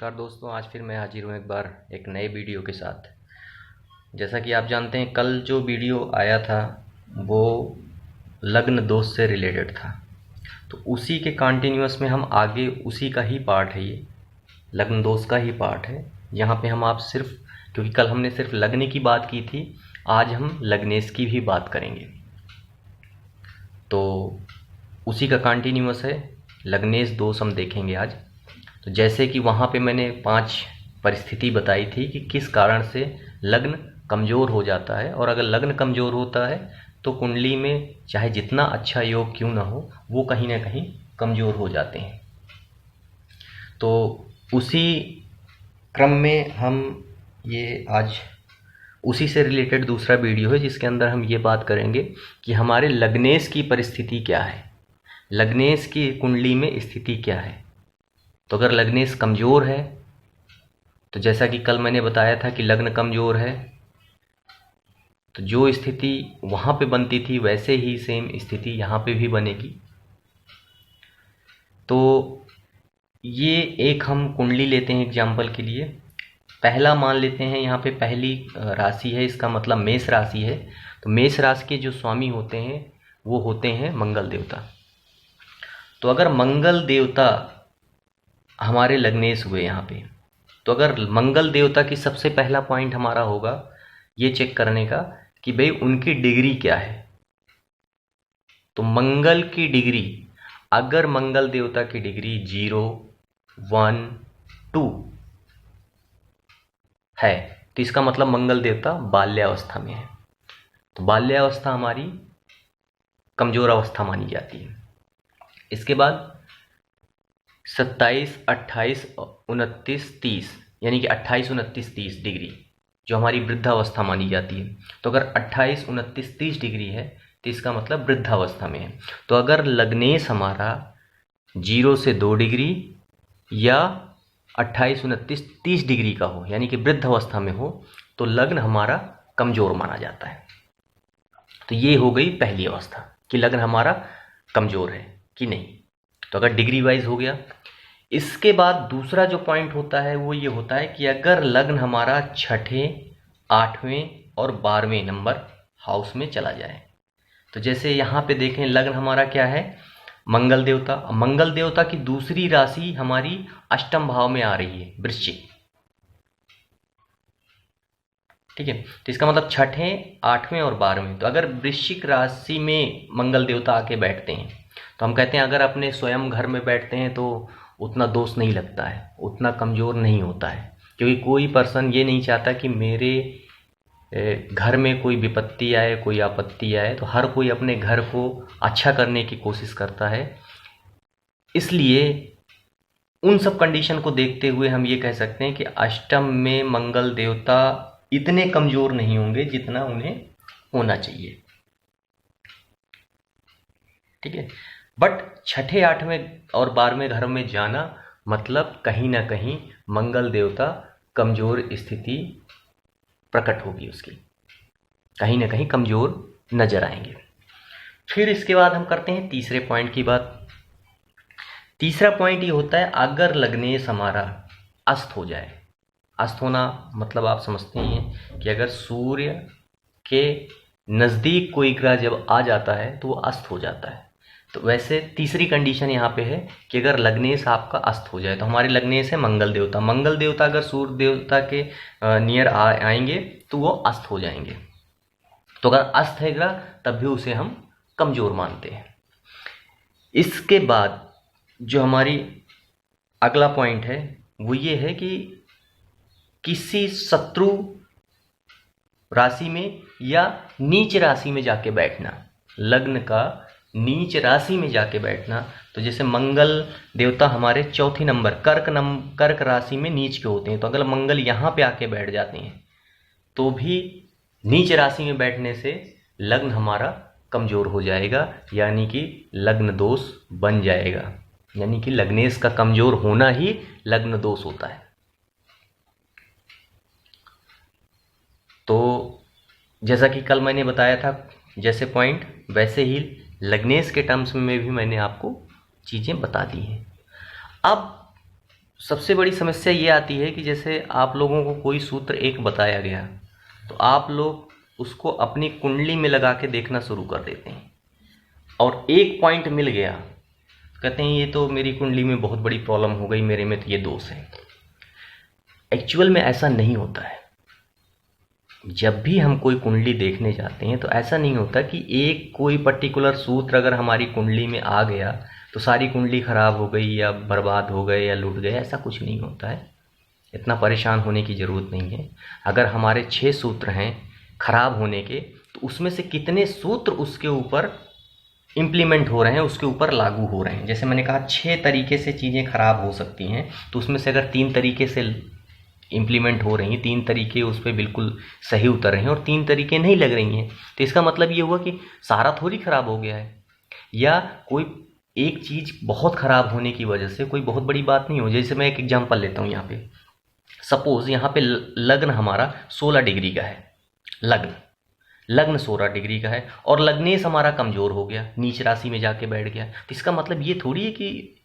नमस्कार दोस्तों, आज फिर मैं हाजिर हूँ एक बार एक नए वीडियो के साथ। जैसा कि आप जानते हैं, कल जो वीडियो आया था वो लग्न दोष से रिलेटेड था, तो उसी के कंटिन्यूअस में हम आगे उसी का ही पार्ट है, ये लग्न दोष का ही पार्ट है। यहाँ पे हम आप सिर्फ, क्योंकि कल हमने सिर्फ लग्न की बात की थी, आज हम लग्नेश की भी बात करेंगे। तो उसी का कंटिन्यूअस है, लग्नेश दोष हम देखेंगे आज। तो जैसे कि वहाँ पे मैंने 5 परिस्थिति बताई थी कि किस कारण से लग्न कमज़ोर हो जाता है, और अगर लग्न कमज़ोर होता है तो कुंडली में चाहे जितना अच्छा योग क्यों ना हो, वो कहीं ना कहीं कमज़ोर हो जाते हैं। तो उसी क्रम में हम ये आज उसी से रिलेटेड दूसरा वीडियो है, जिसके अंदर हम ये बात करेंगे कि हमारे लग्नेश की परिस्थिति क्या है, लग्नेश की कुंडली में स्थिति क्या है। तो अगर लग्नेश कमज़ोर है, तो जैसा कि कल मैंने बताया था कि लग्न कमज़ोर है तो जो स्थिति वहाँ पे बनती थी वैसे ही सेम स्थिति यहाँ पे भी बनेगी। तो ये एक हम कुंडली लेते हैं एग्जाम्पल के लिए। पहला मान लेते हैं, यहाँ पे पहली राशि है, इसका मतलब मेष राशि है। तो मेष राशि के जो स्वामी होते हैं वो होते हैं मंगल देवता। तो अगर मंगल देवता हमारे लग्नेश हुए यहाँ पे, तो अगर मंगल देवता की सबसे पहला पॉइंट हमारा होगा ये चेक करने का कि भाई उनकी डिग्री क्या है। तो मंगल की डिग्री, अगर मंगल देवता की डिग्री 0, 1, 2 है, तो इसका मतलब मंगल देवता बाल्यावस्था में है। तो बाल्यावस्था हमारी कमजोर अवस्था मानी जाती है। इसके बाद 27, 28, 29, 30, यानी कि 28, 29, 30 डिग्री जो हमारी वृद्धावस्था मानी जाती है। तो अगर 28, 29, 30 डिग्री है तो इसका मतलब वृद्धावस्था में है। तो अगर लग्नेश हमारा 0 से 2 डिग्री या 28, 29, 30 डिग्री का हो, यानी कि वृद्धावस्था में हो, तो लग्न हमारा कमज़ोर माना जाता है। तो ये हो गई पहली अवस्था कि लग्न हमारा कमज़ोर है कि नहीं। तो अगर डिग्री वाइज हो गया। इसके बाद दूसरा जो पॉइंट होता है वो ये होता है कि अगर लग्न हमारा 6ठे, 8वें और 12वें नंबर हाउस में चला जाए। तो जैसे यहाँ पे देखें, लग्न हमारा क्या है, मंगल देवता। मंगल देवता की दूसरी राशि हमारी अष्टम भाव में आ रही है, वृश्चिक। ठीक है, तो इसका मतलब 6ठे, 8वें और 12वें। तो अगर वृश्चिक राशि में मंगल देवता आके बैठते हैं तो हम कहते हैं अगर अपने स्वयं घर में बैठते हैं तो उतना दोष नहीं लगता है, उतना कमज़ोर नहीं होता है, क्योंकि कोई पर्सन ये नहीं चाहता कि मेरे घर में कोई विपत्ति आए, कोई आपत्ति आए। तो हर कोई अपने घर को अच्छा करने की कोशिश करता है। इसलिए उन सब कंडीशन को देखते हुए हम ये कह सकते हैं कि अष्टम में मंगल देवता इतने कमज़ोर नहीं होंगे जितना उन्हें होना चाहिए। ठीक है, बट 6ठे, 8वें और 12वें घर में जाना मतलब कहीं ना कहीं मंगल देवता कमज़ोर स्थिति प्रकट होगी, उसकी कहीं ना कहीं कमज़ोर नजर आएंगे। फिर इसके बाद हम करते हैं तीसरे पॉइंट की बात। तीसरा पॉइंट ये होता है अगर लग्नेश हमारा अस्त हो जाए। अस्त होना मतलब आप समझते ही हैं कि अगर सूर्य के नज़दीक कोई ग्रह जब आ जाता है तो वो अस्त हो जाता है। तो वैसे तीसरी कंडीशन यहाँ पे है कि अगर लग्नेश आपका अस्त हो जाए। तो हमारे लग्नेश है मंगल देवता। मंगल देवता अगर सूर्य देवता के नियर आएंगे तो वो अस्त हो जाएंगे। तो अगर अस्त है ग्रह तब भी उसे हम कमज़ोर मानते हैं। इसके बाद जो हमारी अगला पॉइंट है वो ये है कि किसी शत्रु राशि में या नीच राशि में जाके बैठना, लग्न का नीच राशि में जाके बैठना। तो जैसे मंगल देवता हमारे चौथे नंबर कर्क राशि में नीच के होते हैं। तो अगर मंगल यहाँ पे आके बैठ जाते हैं तो भी नीच राशि में बैठने से लग्न हमारा कमज़ोर हो जाएगा, यानी कि लग्न दोष बन जाएगा। यानी कि लग्नेश का कमज़ोर होना ही लग्न दोष होता है। तो जैसा कि कल मैंने बताया था जैसे पॉइंट, वैसे ही लग्नेश के टर्म्स में भी मैंने आपको चीज़ें बता दी हैं। अब सबसे बड़ी समस्या ये आती है कि जैसे आप लोगों को कोई सूत्र एक बताया गया, तो आप लोग उसको अपनी कुंडली में लगा के देखना शुरू कर देते हैं, और एक पॉइंट मिल गया, कहते हैं ये तो मेरी कुंडली में बहुत बड़ी प्रॉब्लम हो गई, मेरे में तो ये दोष है। एक्चुअल में ऐसा नहीं होता है। जब भी हम कोई कुंडली देखने जाते हैं तो ऐसा नहीं होता कि एक कोई पर्टिकुलर सूत्र अगर हमारी कुंडली में आ गया तो सारी कुंडली खराब हो गई या बर्बाद हो गए या लूट गए, ऐसा कुछ नहीं होता है। इतना परेशान होने की ज़रूरत नहीं है। अगर हमारे 6 सूत्र हैं खराब होने के, तो उसमें से कितने सूत्र उसके ऊपर इम्प्लीमेंट हो रहे हैं, उसके ऊपर लागू हो रहे हैं। जैसे मैंने कहा 6 तरीके से चीज़ें खराब हो सकती हैं, तो उसमें से अगर 3 तरीके से इम्प्लीमेंट हो रही हैं, 3 तरीके उस पर बिल्कुल सही उतर रहे हैं और 3 तरीके नहीं लग रही हैं, तो इसका मतलब ये हुआ कि सारा थोड़ी खराब हो गया है। या कोई एक चीज़ बहुत ख़राब होने की वजह से कोई बहुत बड़ी बात नहीं हो। जैसे मैं एक एग्जांपल लेता हूँ, यहाँ पे सपोज़ यहाँ पे लग्न हमारा 16 डिग्री का है, लग्न 16 डिग्री का है, और लग्नेश हमारा कमज़ोर हो गया, नीच राशि में जाके बैठ गया। तो इसका मतलब ये थोड़ी है कि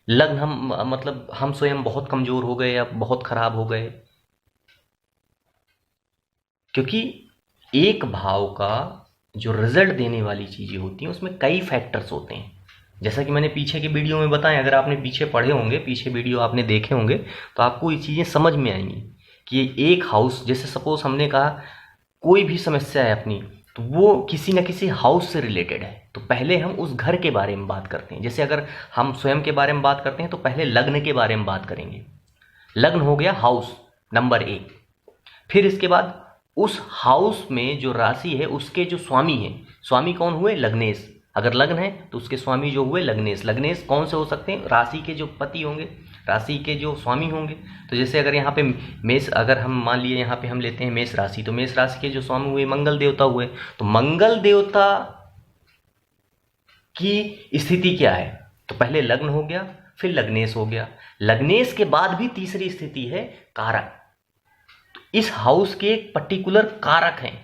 लग्न हम स्वयं बहुत कमज़ोर हो गए या बहुत ख़राब हो गए, क्योंकि एक भाव का जो रिजल्ट देने वाली चीज़ें होती हैं उसमें कई फैक्टर्स होते हैं। जैसा कि मैंने पीछे के वीडियो में बताया, अगर आपने पीछे पढ़े होंगे, पीछे वीडियो आपने देखे होंगे, तो आपको ये चीज़ें समझ में आएंगी कि एक हाउस, जैसे सपोज़ हमने कहा कोई भी समस्या है अपनी, तो वो किसी न किसी हाउस से रिलेटेड है, तो पहले हम उस घर के बारे में बात करते हैं। जैसे अगर हम स्वयं के बारे में बात करते हैं तो पहले लग्न के बारे में बात करेंगे। लग्न हो गया हाउस नंबर 1। फिर इसके बाद उस हाउस में जो राशि है उसके जो स्वामी हैं, स्वामी कौन हुए? लग्नेश। अगर लग्न है तो उसके स्वामी जो हुए लग्नेश। लग्नेश कौन से हो सकते हैं? राशि के जो पति होंगे, राशि के जो स्वामी होंगे। तो जैसे अगर यहाँ पे मेष, अगर हम मान लिए यहाँ पे हम लेते हैं मेष राशि, तो मेष राशि के जो स्वामी हुए मंगल देवता हुए। तो मंगल देवता की स्थिति क्या है? तो पहले लग्न हो गया, फिर लग्नेश हो गया। लग्नेश के बाद भी तीसरी स्थिति है कारक। तो इस हाउस के एक पर्टिकुलर कारक हैं।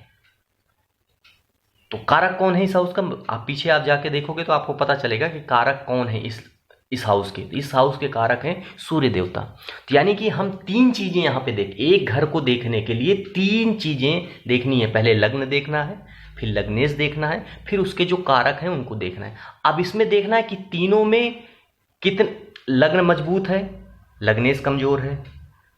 तो कारक कौन है इस हाउस का? आप पीछे आप जाके देखोगे तो आपको पता चलेगा कि कारक कौन है इस हाउस के। इस हाउस के कारक हैं सूर्य देवता। तो यानी कि हम 3 चीजें यहाँ पे एक घर को देखने के लिए 3 चीजें देखनी है। पहले लग्न देखना है, फिर लग्नेश देखना है, फिर उसके जो कारक हैं उनको देखना है। अब इसमें देखना है कि तीनों में कितने, लग्न मजबूत है, लग्नेश कमजोर है,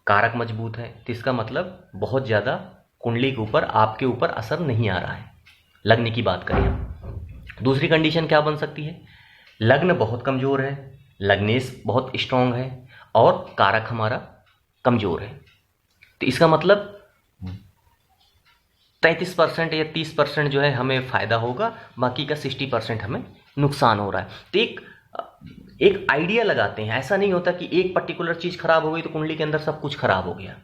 कारक मजबूत है, तो इसका मतलब बहुत ज़्यादा कुंडली के ऊपर, आपके ऊपर असर नहीं आ रहा है। लग्न की बात करें हम, दूसरी कंडीशन क्या बन सकती है? लग्न बहुत कमजोर है, लग्नेश बहुत स्ट्रांग है, और कारक हमारा कमजोर है। तो इसका मतलब 33% या 30% जो है हमें फ़ायदा होगा, बाकी का 60% हमें नुकसान हो रहा है। तो एक आइडिया लगाते हैं। ऐसा नहीं होता कि एक पर्टिकुलर चीज़ खराब हो गई तो कुंडली के अंदर सब कुछ खराब हो गया,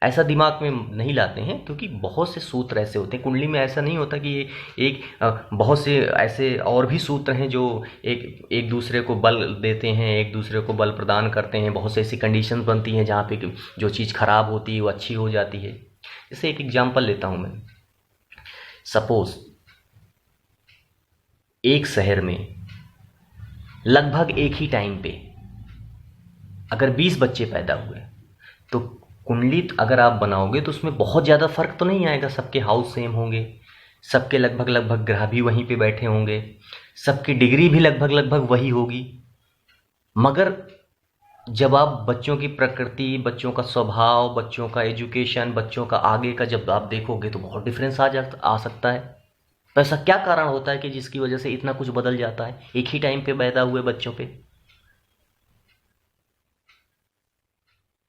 ऐसा दिमाग में नहीं लाते हैं, क्योंकि बहुत से सूत्र ऐसे होते हैं कुंडली में। ऐसा नहीं होता कि बहुत से ऐसे और भी सूत्र हैं जो एक दूसरे को बल देते हैं, एक दूसरे को बल प्रदान करते हैं। बहुत से ऐसी कंडीशंस बनती हैं जहाँ पे जो चीज़ खराब होती है वो अच्छी हो जाती है। जैसे एक एग्जांपल लेता हूँ मैं, सपोज एक शहर में लगभग एक ही टाइम पे अगर 20 बच्चे पैदा हुए, तो कुंडली अगर आप बनाओगे तो उसमें बहुत ज़्यादा फर्क तो नहीं आएगा। सबके हाउस सेम होंगे, सबके लगभग ग्रह भी वहीं पे बैठे होंगे, सबकी डिग्री भी लगभग वही होगी। मगर जब आप बच्चों की प्रकृति, बच्चों का स्वभाव, बच्चों का एजुकेशन, बच्चों का आगे का जब आप देखोगे तो बहुत डिफरेंस आ सकता है। तो ऐसा क्या कारण होता है कि जिसकी वजह से इतना कुछ बदल जाता है एक ही टाइम पे पैदा हुए बच्चों पे?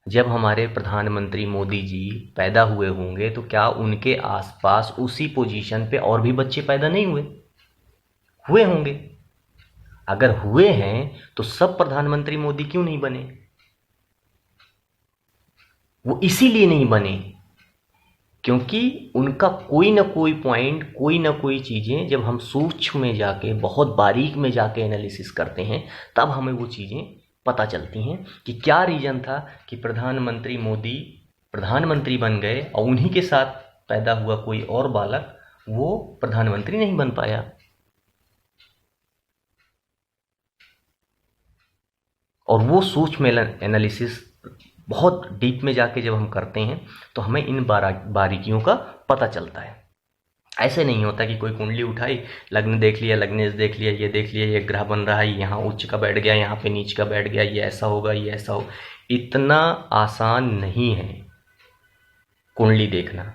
जब हमारे प्रधानमंत्री मोदी जी पैदा हुए होंगे तो क्या उनके आसपास उसी पोजीशन पे और भी बच्चे पैदा नहीं हुए होंगे? अगर हुए हैं तो सब प्रधानमंत्री मोदी क्यों नहीं बने? वो इसीलिए नहीं बने क्योंकि उनका कोई ना कोई पॉइंट, कोई ना कोई चीज़ें जब हम सूक्ष्म में जाके, बहुत बारीक में जाके एनालिसिस करते हैं, तब हमें वो चीज़ें पता चलती हैं कि क्या रीज़न था कि प्रधानमंत्री मोदी प्रधानमंत्री बन गए और उन्हीं के साथ पैदा हुआ कोई और बालक वो प्रधानमंत्री नहीं बन पाया। और वो सूक्ष्म एनालिसिस बहुत डीप में जाके जब हम करते हैं तो हमें इन बारीकियों का पता चलता है। ऐसे नहीं होता कि कोई कुंडली उठाई, लग्न देख लिया, लग्नेश देख लिया, ये ग्रह बन रहा है, यहाँ उच्च का बैठ गया, यहाँ पे नीच का बैठ गया, ये ऐसा होगा, ये ऐसा हो। इतना आसान नहीं है कुंडली देखना।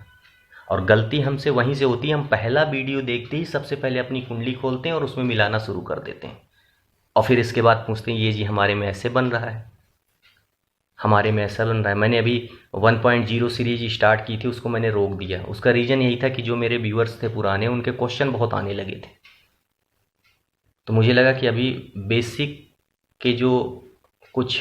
और गलती हमसे वहीं से होती है, हम पहला वीडियो देखते ही सबसे पहले अपनी कुंडली खोलते हैं और उसमें मिलाना शुरू कर देते हैं, और फिर इसके बाद पूछते हैं ये जी हमारे में ऐसे बन रहा है, हमारे में ऐसा बन रहा है। मैंने अभी 1.0 सीरीज स्टार्ट की थी, उसको मैंने रोक दिया। उसका रीज़न यही था कि जो मेरे व्यूअर्स थे पुराने, उनके क्वेश्चन बहुत आने लगे थे। तो मुझे लगा कि अभी बेसिक के जो कुछ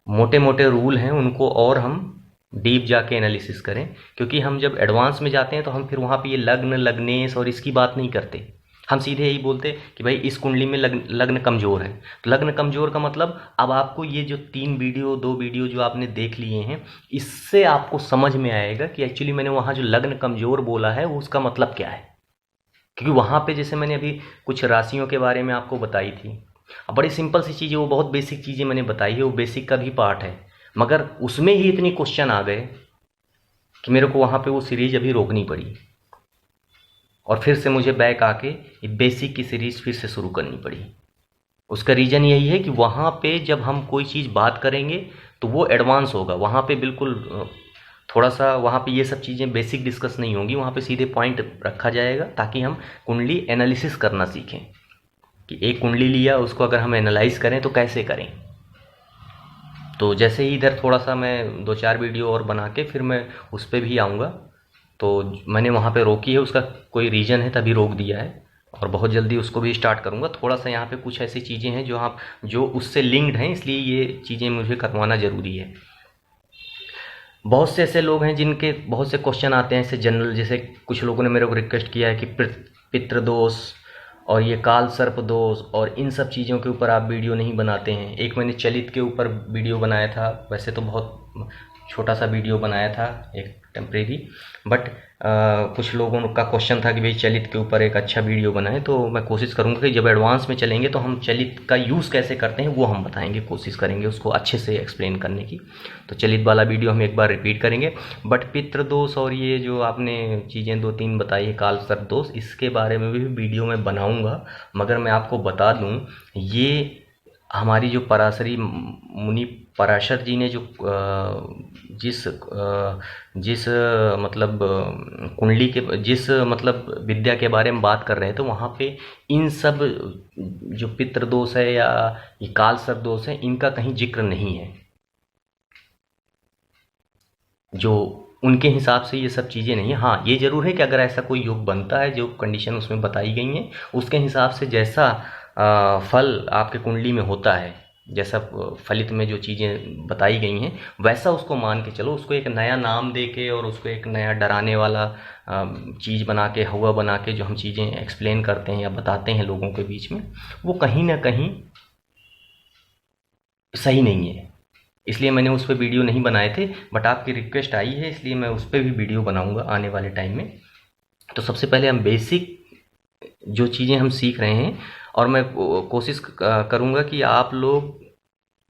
मोटे मोटे रूल हैं उनको और हम डीप जाके एनालिसिस करें, क्योंकि हम जब एडवांस में जाते हैं तो हम फिर वहाँ पे ये लग्न, लग्नेश और इसकी बात नहीं करते। हम सीधे यही बोलते कि भाई इस कुंडली में लग्न कमज़ोर है। तो लग्न कमज़ोर का मतलब, अब आपको ये जो 2 वीडियो जो आपने देख लिए हैं, इससे आपको समझ में आएगा कि एक्चुअली मैंने वहाँ जो लग्न कमज़ोर बोला है वो उसका मतलब क्या है। क्योंकि वहाँ पे जैसे मैंने अभी कुछ राशियों के बारे में आपको बताई थी, अब बड़ी सिंपल सी चीज़ें, वो बहुत बेसिक चीज़ें मैंने बताई है, वो बेसिक का भी पार्ट है, मगर उसमें ही इतनी क्वेश्चन आ गए कि मेरे को वहाँ पे वो सीरीज अभी रोकनी पड़ी, और फिर से मुझे बैक आके ये बेसिक की सीरीज़ फिर से शुरू करनी पड़ी। उसका रीज़न यही है कि वहाँ पे जब हम कोई चीज़ बात करेंगे तो वो एडवांस होगा, वहाँ पे बिल्कुल थोड़ा सा वहाँ पे ये सब चीज़ें बेसिक डिस्कस नहीं होंगी, वहाँ पे सीधे पॉइंट रखा जाएगा ताकि हम कुंडली एनालिसिस करना सीखें कि एक कुंडली लिया, उसको अगर हम एनालाइज करें तो कैसे करें। तो जैसे ही इधर थोड़ा सा मैं 2-4 वीडियो और बना के फिर मैं उस पर भी आऊँगा। तो मैंने वहाँ पे रोकी है, उसका कोई रीज़न है तभी रोक दिया है, और बहुत जल्दी उसको भी स्टार्ट करूँगा। थोड़ा सा यहाँ पे कुछ ऐसी चीज़ें हैं जो उससे लिंक्ड हैं, इसलिए ये चीज़ें मुझे करवाना ज़रूरी है। बहुत से ऐसे लोग हैं जिनके बहुत से क्वेश्चन आते हैं ऐसे जनरल, जैसे कुछ लोगों ने मेरे को रिक्वेस्ट किया है कि पितृदोष और ये काल सर्प दोष और इन सब चीज़ों के ऊपर आप वीडियो नहीं बनाते हैं। एक मैंने चलित के ऊपर वीडियो बनाया था, वैसे तो बहुत छोटा सा वीडियो बनाया था, एक टेम्परेरी, बट कुछ लोगों का क्वेश्चन था कि भाई चलित के ऊपर एक अच्छा वीडियो बनाएं। तो मैं कोशिश करूंगा कि जब एडवांस में चलेंगे तो हम चलित का यूज़ कैसे करते हैं वो हम बताएंगे, कोशिश करेंगे उसको अच्छे से एक्सप्लेन करने की। तो चलित वाला वीडियो हम एक बार रिपीट करेंगे। बट पितृदोष और ये जो आपने चीज़ें 2-3 बताई है, काल सर्प दोष, इसके बारे में भी वीडियो मैं बनाऊँगा। मगर मैं आपको बता दूँ, ये हमारी जो पराशरी मुनि पराशर जी ने जो जिस मतलब कुंडली के जिस मतलब विद्या के बारे में बात कर रहे थे, तो वहाँ पे इन सब जो पितृदोष है या ये काल सर्प दोष है, इनका कहीं जिक्र नहीं है। जो उनके हिसाब से ये सब चीज़ें नहीं है। हाँ, ये ज़रूर है कि अगर ऐसा कोई योग बनता है, जो कंडीशन उसमें बताई गई हैं, उसके हिसाब से जैसा फल आपके कुंडली में होता है, जैसा फलित में जो चीज़ें बताई गई हैं, वैसा उसको मान के चलो। उसको एक नया नाम दे के और उसको एक नया डराने वाला चीज़ बना के, हवा बना के जो हम चीज़ें एक्सप्लेन करते हैं या बताते हैं लोगों के बीच में, वो कहीं ना कहीं सही नहीं है। इसलिए मैंने उस पर वीडियो नहीं बनाए थे, बट आपकी रिक्वेस्ट आई है इसलिए मैं उस पर भी वीडियो बनाऊंगा आने वाले टाइम में। तो सबसे पहले हम बेसिक जो चीज़ें हम सीख रहे हैं, और मैं कोशिश करूंगा कि आप लोग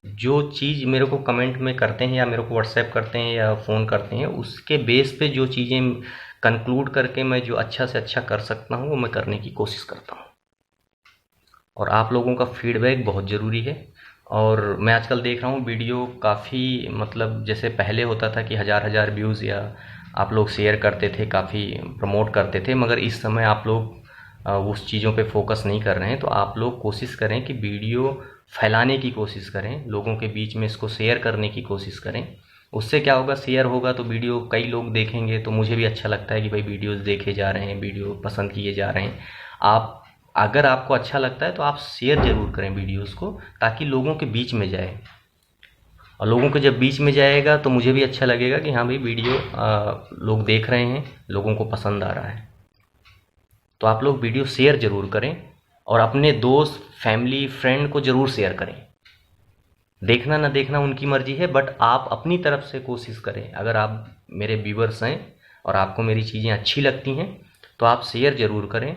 जो चीज़ मेरे को कमेंट में करते हैं या मेरे को व्हाट्सएप करते हैं या फ़ोन करते हैं, उसके बेस पे जो चीज़ें कंक्लूड करके मैं जो अच्छा से अच्छा कर सकता हूँ वो मैं करने की कोशिश करता हूँ। और आप लोगों का फीडबैक बहुत ज़रूरी है। और मैं आजकल देख रहा हूँ वीडियो काफ़ी, मतलब जैसे पहले होता था कि हज़ार व्यूज़ या आप लोग शेयर करते थे, काफ़ी प्रमोट करते थे, मगर इस समय आप लोग उस चीज़ों पे फोकस नहीं कर रहे हैं। तो आप लोग कोशिश करें कि वीडियो फैलाने की कोशिश करें, लोगों के बीच में इसको शेयर करने की कोशिश करें। उससे क्या होगा, शेयर होगा तो वीडियो कई लोग देखेंगे, तो मुझे भी अच्छा लगता है कि भाई वीडियोज़ देखे जा रहे हैं, वीडियो पसंद किए जा रहे हैं। आप अगर आपको अच्छा लगता है तो आप शेयर ज़रूर करें वीडियोज़ को, ताकि लोगों के बीच में जाए, और लोगों के जब बीच में जाएगा तो मुझे भी अच्छा लगेगा कि हाँ भाई वीडियो लोग देख रहे हैं, लोगों को पसंद आ रहा है। तो आप लोग वीडियो शेयर ज़रूर करें और अपने दोस्त, फैमिली, फ्रेंड को ज़रूर शेयर करें। देखना ना देखना उनकी मर्ज़ी है, बट आप अपनी तरफ से कोशिश करें। अगर आप मेरे व्यूअर्स हैं और आपको मेरी चीज़ें अच्छी लगती हैं तो आप शेयर ज़रूर करें,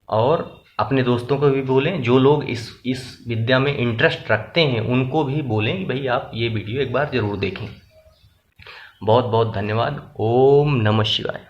और अपने दोस्तों को भी बोलें, जो लोग इस विद्या में इंटरेस्ट रखते हैं उनको भी बोलें कि भाई आप ये वीडियो एक बार ज़रूर देखें। बहुत बहुत धन्यवाद। ओम नमः शिवाय।